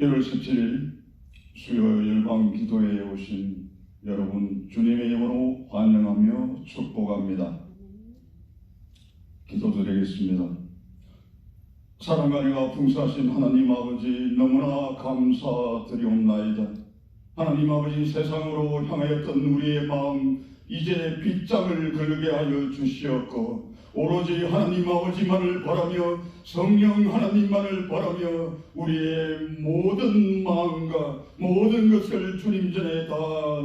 1월 17일 수요 열방 기도회에 오신 여러분 주님의 이름으로 환영하며 축복합니다. 기도드리겠습니다. 사랑과 은혜가 풍성하신 하나님 아버지, 너무나 감사드리옵나이다. 하나님 아버지, 세상으로 향하였던 우리의 마음 이제 빗장을 그르게 하여 주시었고, 오로지 하나님 아버지만을 바라며 성령 하나님만을 바라며 우리의 모든 마음과 모든 것을 주님 전에 다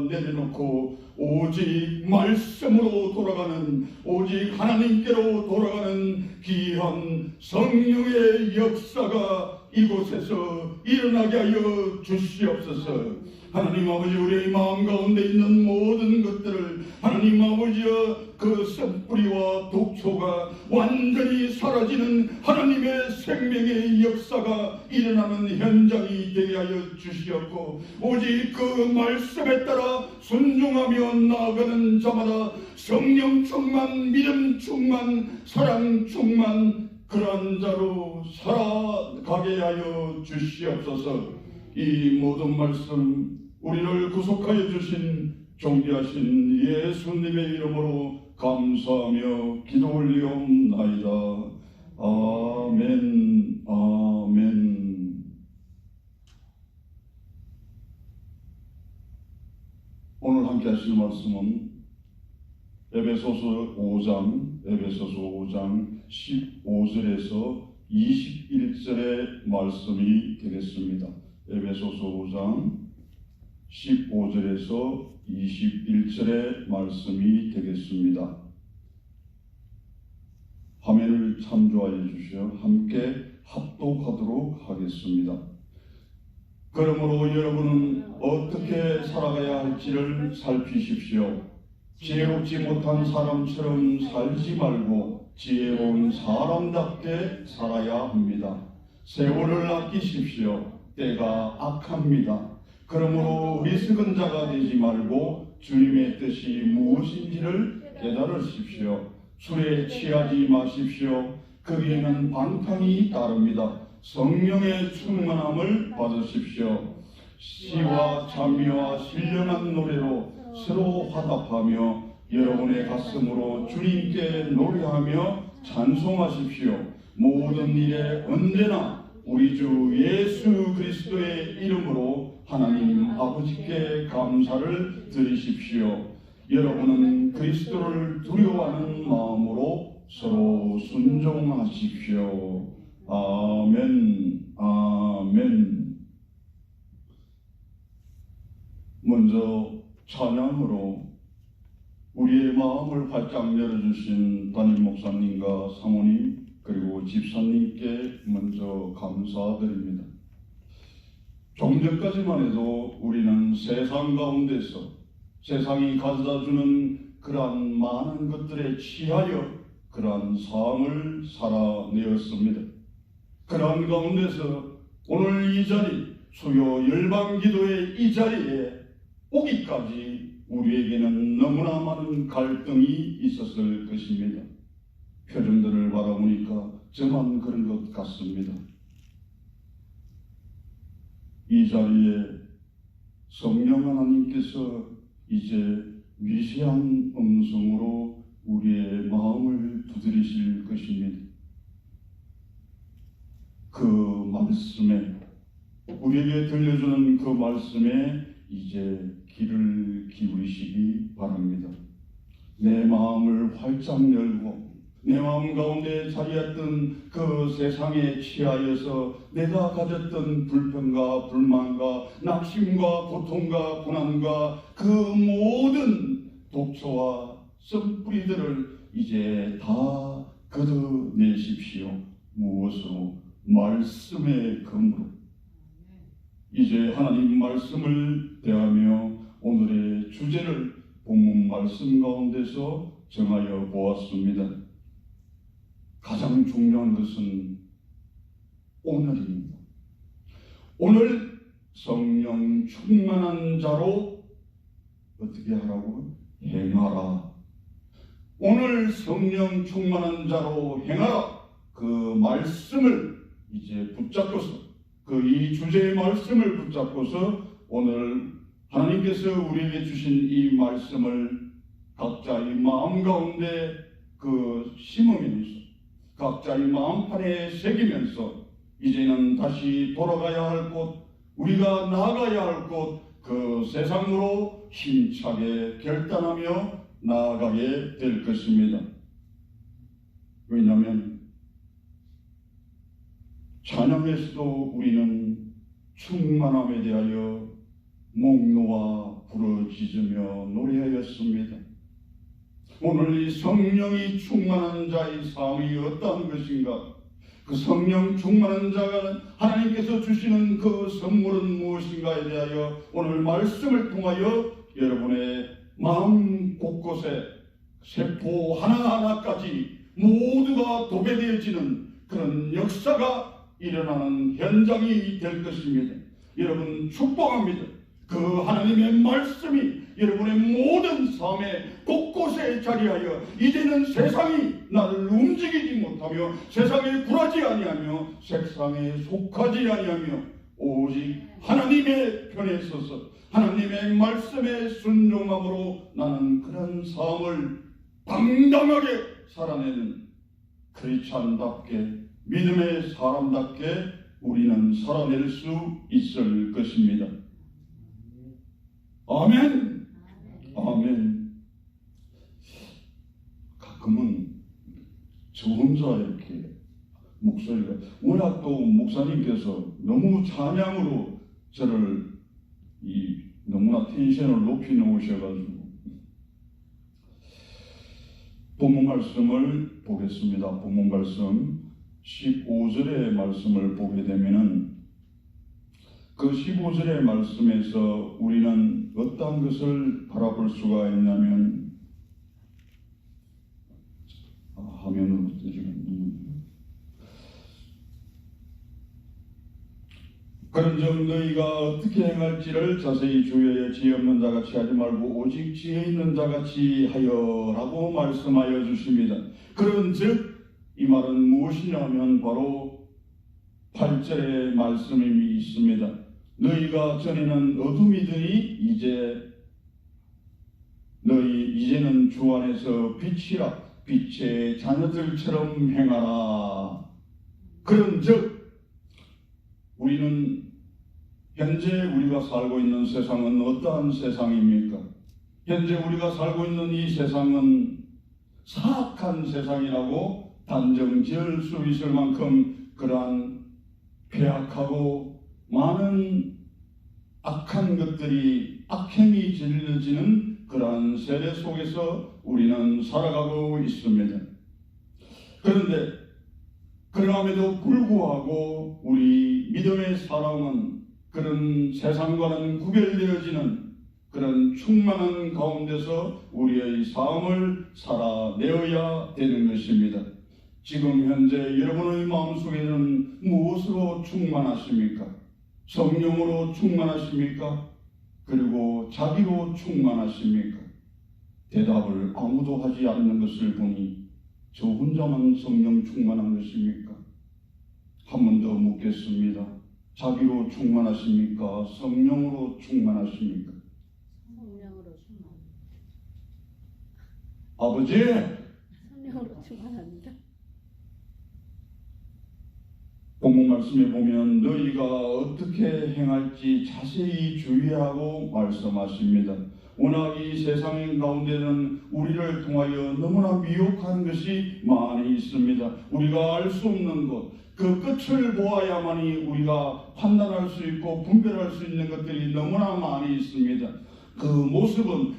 내려놓고 오직 말씀으로 돌아가는, 오직 하나님께로 돌아가는 귀한 성령의 역사가 이곳에서 일어나게 하여 주시옵소서. 하나님 아버지, 우리의 마음 가운데 있는 모든 것들을 하나님 아버지의 그 씀뿌리와 독초가 완전히 사라지는 하나님의 생명의 역사가 일어나는 현장이 되게 하여 주시옵고, 오직 그 말씀에 따라 순종하며 나아가는 자마다 성령 충만, 믿음 충만, 사랑 충만 그러한 자로 살아가게 하여 주시옵소서. 이 모든 말씀 우리를 구속하여 주신 존귀하신 예수님의 이름으로 감사하며 기도 올리옵나이다. 아멘, 아멘. 오늘 함께 하실 말씀은 에베소서 5장 15절에서 21절의 말씀이 되겠습니다. 에베소서 5장 15절에서 21절의 말씀이 되겠습니다. 화면을 참조하여 주시어 함께 합독하도록 하겠습니다. 그러므로 여러분은 어떻게 살아가야 할지를 살피십시오. 지혜롭지 못한 사람처럼 살지 말고 지혜로운 사람답게 살아야 합니다. 세월을 아끼십시오. 때가 악합니다. 그러므로 어리석은 자가 되지 말고 주님의 뜻이 무엇인지를 깨달으십시오. 술에 취하지 마십시오. 거기에는 방탕이 따릅니다. 성령의 충만함을 받으십시오. 시와 찬미와 신령한 노래로 서로 화답하며 여러분의 가슴으로 주님께 노래하며 찬송하십시오. 모든 일에 언제나 우리 주 예수 그리스도의 이름으로 하나님 아버지께 감사를 드리십시오. 여러분은 그리스도를 두려워하는 마음으로 서로 순종하십시오. 아멘, 아멘. 먼저 찬양으로 우리의 마음을 활짝 열어주신 담임 목사님과 사모님 그리고 집사님께 먼저 감사드립니다. 좀 전까지만 해도 우리는 세상 가운데서 세상이 가져다주는 그러한 많은 것들에 취하여 그러한 삶을 살아내었습니다. 그러한 가운데서 오늘 이 자리, 수요 열방기도의 이 자리에 오기까지 우리에게는 너무나 많은 갈등이 있었을 것입니다. 표정들을 바라보니까 저만 그런 것 같습니다. 이 자리에 성령 하나님께서 이제 미세한 음성으로 우리의 마음을 두드리실 것입니다. 그 말씀에, 우리에게 들려주는 그 말씀에 이제 귀를 기울이시기 바랍니다. 내 마음을 활짝 열고 내 마음 가운데 자리했던 그 세상에 취하여서 내가 가졌던 불평과 불만과 낙심과 고통과 고난과 그 모든 독초와 씀뿌리들을 이제 다 걷어내십시오. 무엇으로? 말씀의 검으로. 이제 하나님 말씀을 대하며 오늘의 주제를 본문 말씀 가운데서 정하여 보았습니다. 가장 중요한 것은 오늘입니다. 오늘 성령 충만한 자로 어떻게 하라고? 행하라. 오늘 성령 충만한 자로 행하라. 그 말씀을 이제 붙잡고서 그 이 주제의 말씀을 붙잡고서 오늘 하나님께서 우리에게 주신 이 말씀을 각자의 마음 가운데 심으면서 각자의 마음판에 새기면서 이제는 다시 돌아가야 할 곳, 우리가 나아가야 할 곳, 그 세상으로 힘차게 결단하며 나아가게 될 것입니다. 왜냐하면 찬양에서도 우리는 충만함에 대하여 목 놓아 부르짖으며 노래하였습니다. 오늘 이 성령이 충만한 자의 삶이 어떠한 것인가? 그 성령 충만한 자가 하나님께서 주시는 그 선물은 무엇인가에 대하여 오늘 말씀을 통하여 여러분의 마음 곳곳에 세포 하나하나까지 모두가 도배되어지는 그런 역사가 일어나는 현장이 될 것입니다. 여러분 축복합니다. 그 하나님의 말씀이 여러분의 모든 삶의 곳곳에 자리하여 이제는 세상이 나를 움직이지 못하며 세상에 굴하지 아니하며 세상에 속하지 아니하며 오직 하나님의 편에 서서 하나님의 말씀에 순종함으로 나는 그런 삶을 당당하게 살아내는 크리스찬답게 믿음의 사람답게 우리는 살아낼 수 있을 것입니다. 아멘. 아멘. 가끔은 저 혼자 이렇게 목소리가 워낙 또 목사님께서 너무 찬양으로 저를 너무나 텐션을 높이 놓으셔가지고 본문 말씀을 보겠습니다. 본문 말씀 15절의 말씀을 보게 되면은 그 15절의 말씀에서 우리는 어떤 것을 바라볼 수가 있냐면 화면으로 뜨지는 그런즉 너희가 어떻게 행할지를 자세히 주의하여 지혜 없는 자같이 하지 말고 오직 지혜 있는 자같이 하여라고 말씀하여 주십니다. 그런즉 이 말은 무엇이냐면 바로 8절의 말씀이 있습니다. 너희가 전에는 어둠이더니 이제는 주 안에서 빛이라 빛의 자녀들처럼 행하라. 그런즉 우리는 현재 우리가 살고 있는 세상은 어떠한 세상입니까? 현재 우리가 살고 있는 이 세상은 사악한 세상이라고 단정 지을 수 있을 만큼 그러한 폐악하고 많은 악한 것들이 악행이 질려지는 그러한 세대 속에서 우리는 살아가고 있습니다. 그런데 그럼에도 불구하고 우리 믿음의 사람은 그런 세상과는 구별되어지는 그런 충만한 가운데서 우리의 삶을 살아내어야 되는 것입니다. 지금 현재 여러분의 마음속에는 무엇으로 충만하십니까? 성령으로 충만하십니까? 그리고 자기로 충만하십니까? 대답을 아무도 하지 않는 것을 보니 저 혼자만 성령 충만한 것입니까? 한 번 더 묻겠습니다. 자기로 충만하십니까? 성령으로 충만하십니까? 성령으로 충만. 아버지! 성령으로 충만합니다. 본문 말씀에 보면 너희가 어떻게 행할지 자세히 주의하고 말씀하십니다. 워낙 이 세상 가운데는 우리를 통하여 너무나 미혹한 것이 많이 있습니다. 우리가 알 수 없는 것, 그 끝을 보아야만이 우리가 판단할 수 있고 분별할 수 있는 것들이 너무나 많이 있습니다. 그 모습은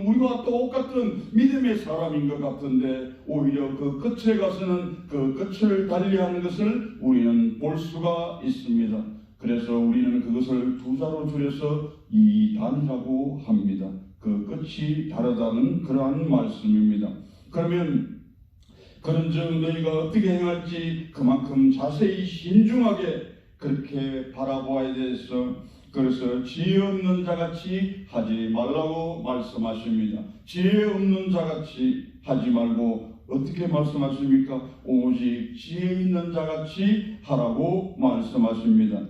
우리와 똑같은 믿음의 사람인 것 같은데 오히려 그 끝에 가서는 그 끝을 달리하는 것을 우리는 볼 수가 있습니다. 그래서 우리는 그것을 두 자로 줄여서 이단이라고 합니다. 그 끝이 다르다는 그러한 말씀입니다. 그러면 그런즉 너희가 어떻게 행할지 그만큼 자세히 신중하게 그렇게 바라보아야 돼서 그래서 지혜 없는 자같이 하지 말라고 말씀하십니다. 지혜 없는 자같이 하지 말고 어떻게 말씀하십니까? 오직 지혜 있는 자같이 하라고 말씀하십니다.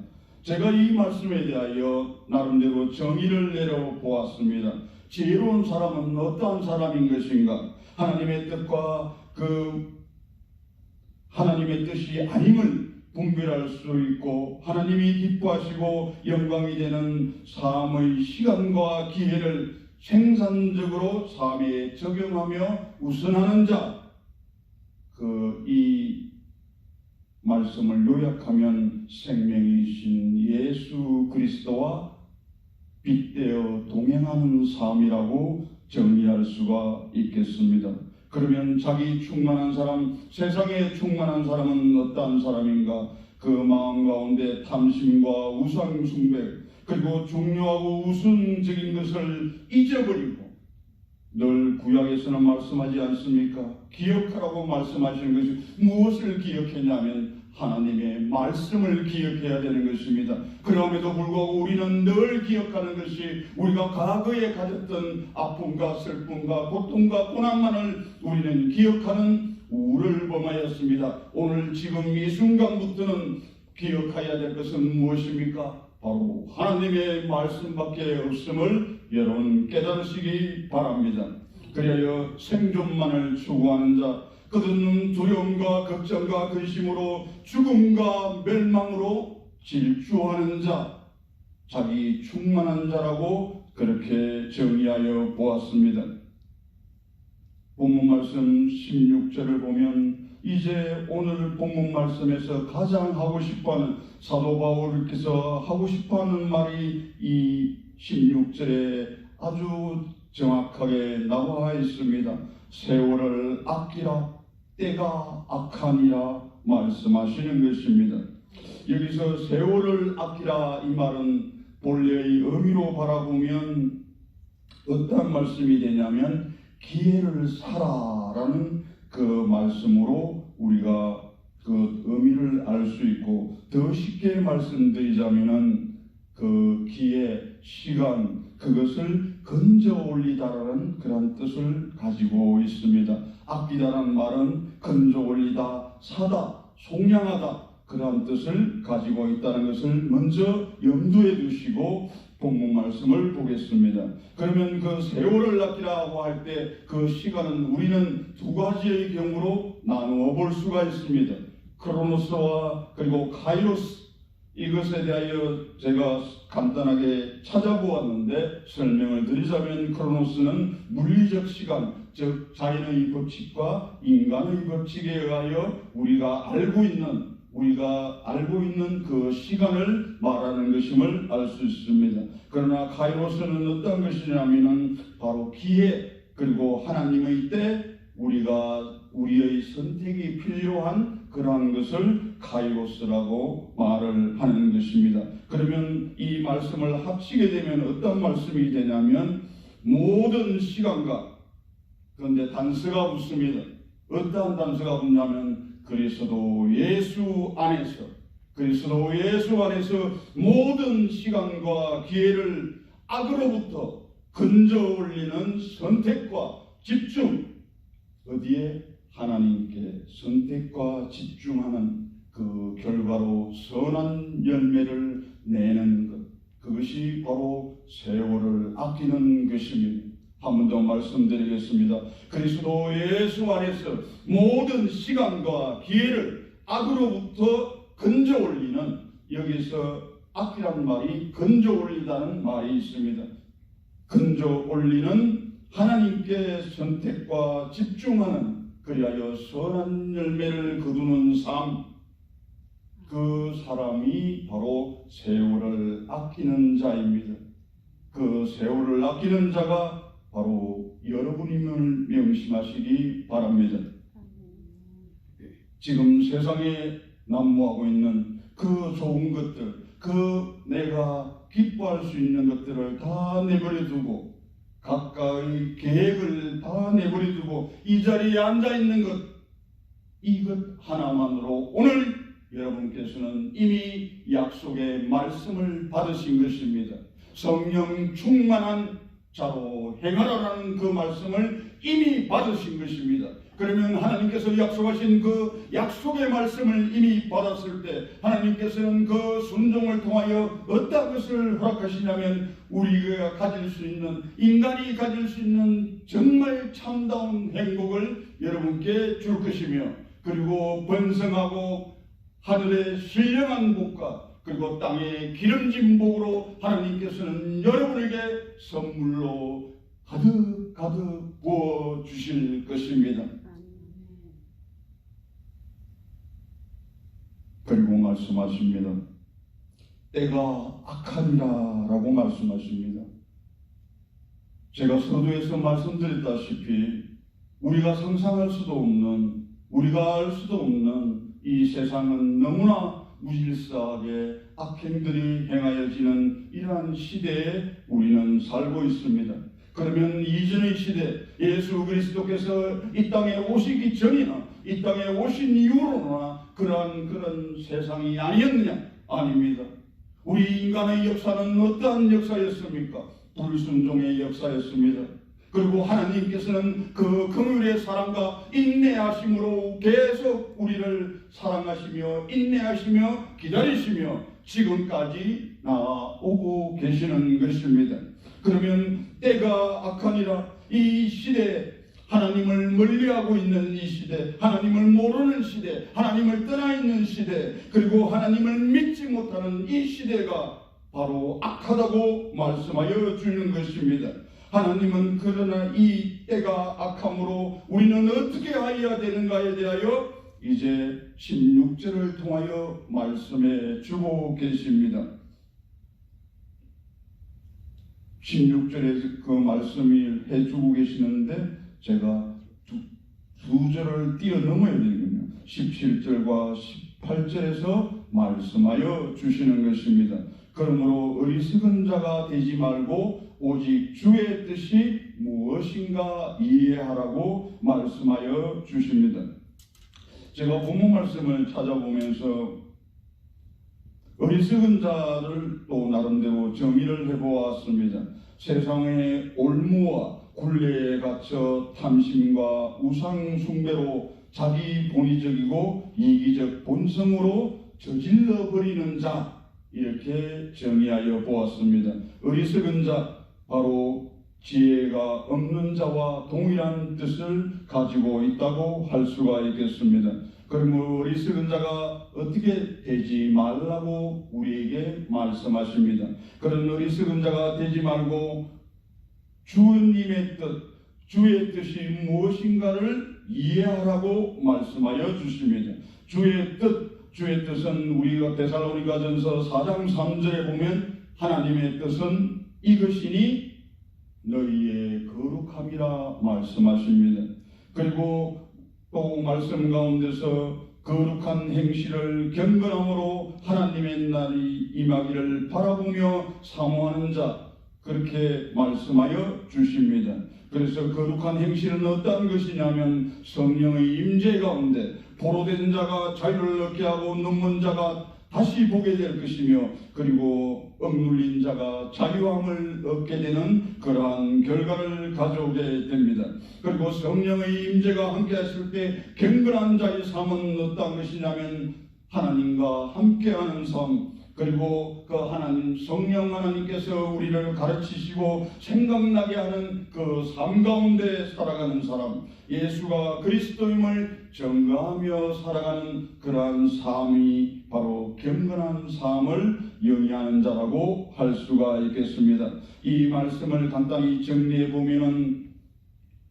제가 이 말씀에 대하여 나름대로 정의를 내려보았습니다. 지혜로운 사람은 어떠한 사람인 것인가? 하나님의 뜻과 하나님의 뜻이 아님을 분별할 수 있고, 하나님이 기뻐하시고 영광이 되는 삶의 시간과 기회를 생산적으로 삶에 적용하며 우선하는 자, 이 말씀을 요약하면 생명이신 예수 그리스도와 빗대어 동행하는 삶이라고 정의할 수가 있겠습니다. 그러면 자기 충만한 사람, 세상에 충만한 사람은 어떠한 사람인가? 그 마음 가운데 탐심과 우상 숭배, 그리고 중요하고 우선적인 것을 잊어버리고, 늘 구약에서는 말씀하지 않습니까? 기억하라고 말씀하시는 것이 무엇을 기억했냐면 하나님의 말씀을 기억해야 되는 것입니다. 그럼에도 불구하고 우리는 늘 기억하는 것이 우리가 과거에 가졌던 아픔과 슬픔과 고통과 고난만을 우리는 기억하는 우를 범하였습니다. 오늘 지금 이 순간부터는 기억해야 될 것은 무엇입니까? 바로 하나님의 말씀밖에 없음을 여러분 깨달으시기 바랍니다. 그리하여 생존만을 추구하는 자, 그들은 두려움과 걱정과 근심으로 죽음과 멸망으로 질주하는 자, 자기 충만한 자라고 그렇게 정의하여 보았습니다. 본문 말씀 16절을 보면 이제 오늘 본문 말씀에서 가장 하고 싶어하는, 사도 바울께서 하고 싶어하는 말이 이 16절에 아주 정확하게 나와 있습니다. 세월을 아끼라, 때가 악하니라 말씀하시는 것입니다. 여기서 세월을 아끼라, 이 말은 본래의 의미로 바라보면 어떤 말씀이 되냐면 기회를 사라라는 그 말씀으로 우리가 그 의미를 알 수 있고, 더 쉽게 말씀드리자면은 그 기회, 시간, 그것을 건져 올리다라는 그런 뜻을 가지고 있습니다. 아끼다라는 말은 건져 올리다, 사다, 속량하다, 그러한 뜻을 가지고 있다는 것을 먼저 염두에 두시고 본문 말씀을 보겠습니다. 그러면 그 세월을 아끼라고 할 때 그 시간은 우리는 두 가지의 경우로 나누어 볼 수가 있습니다. 크로노스와 그리고 카이로스, 이것에 대하여 제가 간단하게 찾아보았는데 설명을 드리자면, 크로노스는 물리적 시간, 즉 자연의 법칙과 인간의 법칙에 의하여 우리가 알고 있는 그 시간을 말하는 것임을 알 수 있습니다. 그러나 카이로스는 어떤 것이냐면은 바로 기회, 그리고 하나님의 때 우리의 선택이 필요한 그러한 것을 카이로스라고 말을 하는 것입니다. 그러면 이 말씀을 합치게 되면 어떤 말씀이 되냐면 모든 시간과, 그런데 단서가 붙습니다. 어떠한 단서가 붙냐면 그리스도 예수 안에서 모든 시간과 기회를 악으로부터 건져 올리는 선택과 집중, 어디에? 하나님께 선택과 집중하는 그 결과로 선한 열매를 내는 것, 그것이 바로 세월을 아끼는 것입니다. 한 번 더 말씀드리겠습니다. 그리스도 예수 안에서 모든 시간과 기회를 악으로부터 건져 올리는, 여기서 악이라는 말이 건져 올리다는 말이 있습니다. 건져 올리는 하나님께 선택과 집중하는, 그리하여 선한 열매를 거두는 삶, 그 사람이 바로 세월을 아끼는 자입니다. 그 세월을 아끼는 자가 바로 여러분임을 명심하시기 바랍니다. 지금 세상에 난무하고 있는 그 좋은 것들, 그 내가 기뻐할 수 있는 것들을 다 내버려두고, 각각의 계획을 다 내버려두고 이 자리에 앉아있는 것, 이것 하나만으로 오늘 여러분께서는 이미 약속의 말씀을 받으신 것입니다. 성령 충만한 자로 행하라는 그 말씀을 이미 받으신 것입니다. 그러면 하나님께서 약속하신 그 약속의 말씀을 이미 받았을 때 하나님께서는 그 순종을 통하여 어떤 것을 허락하시냐면 우리가 가질 수 있는, 인간이 가질 수 있는 정말 참다운 행복을 여러분께 줄 것이며, 그리고 번성하고 하늘의 신령한 복과 그리고 땅의 기름진 복으로 하나님께서는 여러분에게 선물로 가득 가득 부어 주실 것입니다. 그리고 말씀하십니다. 때가 악하니라 라고 말씀하십니다. 제가 서두에서 말씀드렸다시피 우리가 상상할 수도 없는, 우리가 알 수도 없는 이 세상은 너무나 무질서하게 악행들이 행하여지는 이러한 시대에 우리는 살고 있습니다. 그러면 이전의 시대, 예수 그리스도께서 이 땅에 오시기 전이나 이 땅에 오신 이후로나 그런 세상이 아니었느냐? 아닙니다. 우리 인간의 역사는 어떠한 역사였습니까? 불순종의 역사였습니다. 그리고 하나님께서는 그 긍휼의 사랑과 인내하심으로 계속 우리를 사랑하시며 인내하시며 기다리시며 지금까지 나아오고 계시는 것입니다. 그러면 때가 악하니라, 이 시대, 하나님을 멀리하고 있는 이 시대, 하나님을 모르는 시대, 하나님을 떠나 있는 시대, 그리고 하나님을 믿지 못하는 이 시대가 바로 악하다고 말씀하여 주는 것입니다. 하나님은 그러나 이 때가 악함으로 우리는 어떻게 하여야 되는가에 대하여 이제 16절을 통하여 말씀해 주고 계십니다. 16절에 그 말씀을 해주고 계시는데 제가 두 절을 뛰어넘어야 되거든요. 17절과 18절에서 말씀하여 주시는 것입니다. 그러므로 어리석은 자가 되지 말고 오직 주의 뜻이 무엇인가 이해하라고 말씀하여 주십니다. 제가 본문 말씀을 찾아보면서 어리석은 자를 또 나름대로 정의를 해보았습니다. 세상의 올무와 굴레에 갇혀 탐심과 우상 숭배로 자기 본의적이고 이기적 본성으로 저질러 버리는 자, 이렇게 정의하여 보았습니다. 어리석은 자, 바로 지혜가 없는 자와 동일한 뜻을 가지고 있다고 할 수가 있겠습니다. 그러므로 어리석은 자가 어떻게 되지 말라고 우리에게 말씀하십니다. 그런 어리석은 자가 되지 말고 주님의 뜻, 주의 뜻이 무엇인가를 이해하라고 말씀하여 주십니다. 주의 뜻은 우리가 데살로니가전서 4장 3절에 보면 하나님의 뜻은 이것이니 너희의 거룩함이라 말씀하십니다. 그리고 또 말씀 가운데서 거룩한 행실을 경건함으로 하나님의 날이 임하기를 바라보며 사모하는 자, 그렇게 말씀하여 주십니다. 그래서 거룩한 행실은 어떤 것이냐면 성령의 임재 가운데 포로된 자가 자유를 얻게 하고 눈먼 자가 다시 보게 될 것이며, 그리고 억눌린 자가 자유함을 얻게 되는 그러한 결과를 가져오게 됩니다. 그리고 성령의 임재가 함께 하실 때 경건한 자의 삶은 어떤 것이냐면 하나님과 함께하는 삶, 그리고 그 하나님, 성령 하나님께서 우리를 가르치시고 생각나게 하는 그 삶 가운데 살아가는 사람, 예수가 그리스도임을 증거하며 살아가는 그러한 삶이 바로 경건한 삶을 영위하는 자라고 할 수가 있겠습니다. 이 말씀을 간단히 정리해 보면은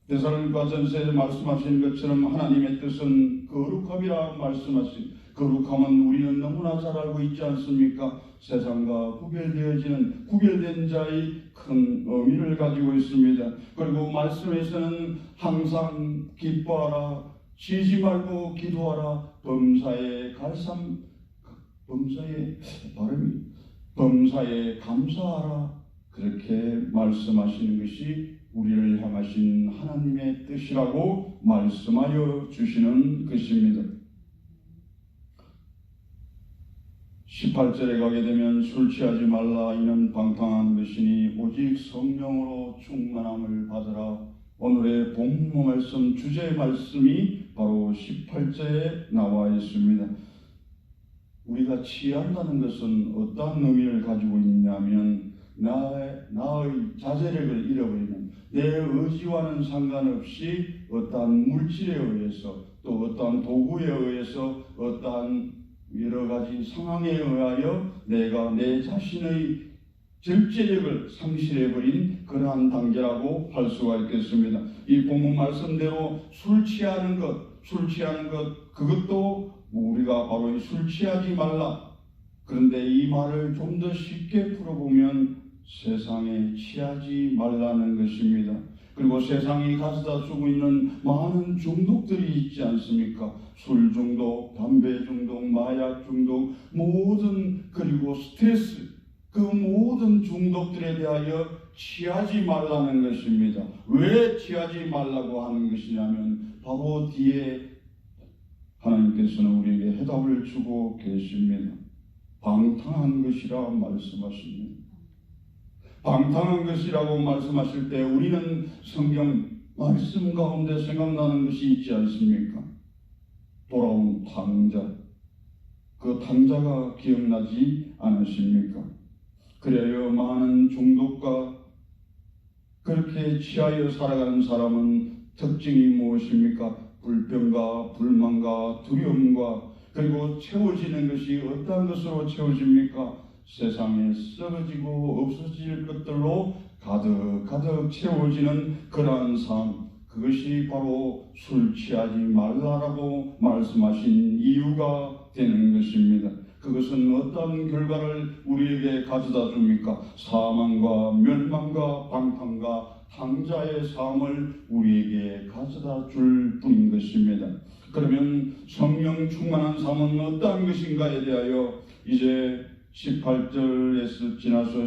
데살로니가전서에 말씀하신 것처럼 하나님의 뜻은 거룩함이라 말씀하신, 거룩함은 우리는 너무나 잘 알고 있지 않습니까? 세상과 구별된 자의 큰 의미를 가지고 있습니다. 그리고 말씀에서는 항상 기뻐하라, 쉬지 말고 기도하라, 범사에 감사하라, 그렇게 말씀하시는 것이 우리를 향하신 하나님의 뜻이라고 말씀하여 주시는 것입니다. 18절에 가게 되면 술 취하지 말라, 이는 방탕한 것이니 오직 성령으로 충만함을 받으라, 오늘의 본문 말씀 주제 말씀이 바로 18절에 나와 있습니다. 우리가 취한다는 것은 어떠한 의미를 가지고 있냐면 나의 자제력을 잃어버리는 내 의지와는 상관없이 어떠한 물질에 의해서 또 어떠한 도구에 의해서 어떠한 여러 가지 상황에 의하여 내가 내 자신의 절제력을 상실해버린 그러한 단계라고 할 수가 있겠습니다. 이 본문 말씀대로 술 취하는 것 그것도 우리가 바로 술 취하지 말라. 그런데 이 말을 좀 더 쉽게 풀어보면 세상에 취하지 말라는 것입니다. 그리고 세상이 가져다 주고 있는 많은 중독들이 있지 않습니까? 술 중독, 담배 중독, 마약 중독, 그리고 스트레스, 그 모든 중독들에 대하여 취하지 말라는 것입니다. 왜 취하지 말라고 하는 것이냐면 바로 뒤에 하나님께서는 우리에게 해답을 주고 계십니다. 방탕한 것이라 말씀하십니다. 방탕한 것이라고 말씀하실 때 우리는 성경 말씀 가운데 생각나는 것이 있지 않습니까? 돌아온 탕자, 그 탕자가 기억나지 않으십니까? 그래요, 많은 중독과 그렇게 취하여 살아가는 사람은 특징이 무엇입니까? 불평과 불만과 두려움과 그리고 채워지는 것이 어떤 것으로 채워집니까? 세상에 썩어지고 없어질 것들로 가득 채워지는 그러한 삶, 그것이 바로 술 취하지 말라라고 말씀하신 이유가 되는 것입니다. 그것은 어떤 결과를 우리에게 가져다 줍니까? 사망과 멸망과 방탕과 탕자의 삶을 우리에게 가져다 줄 뿐인 것입니다. 그러면 성령 충만한 삶은 어떠한 것인가에 대하여 이제 18절에서 지나서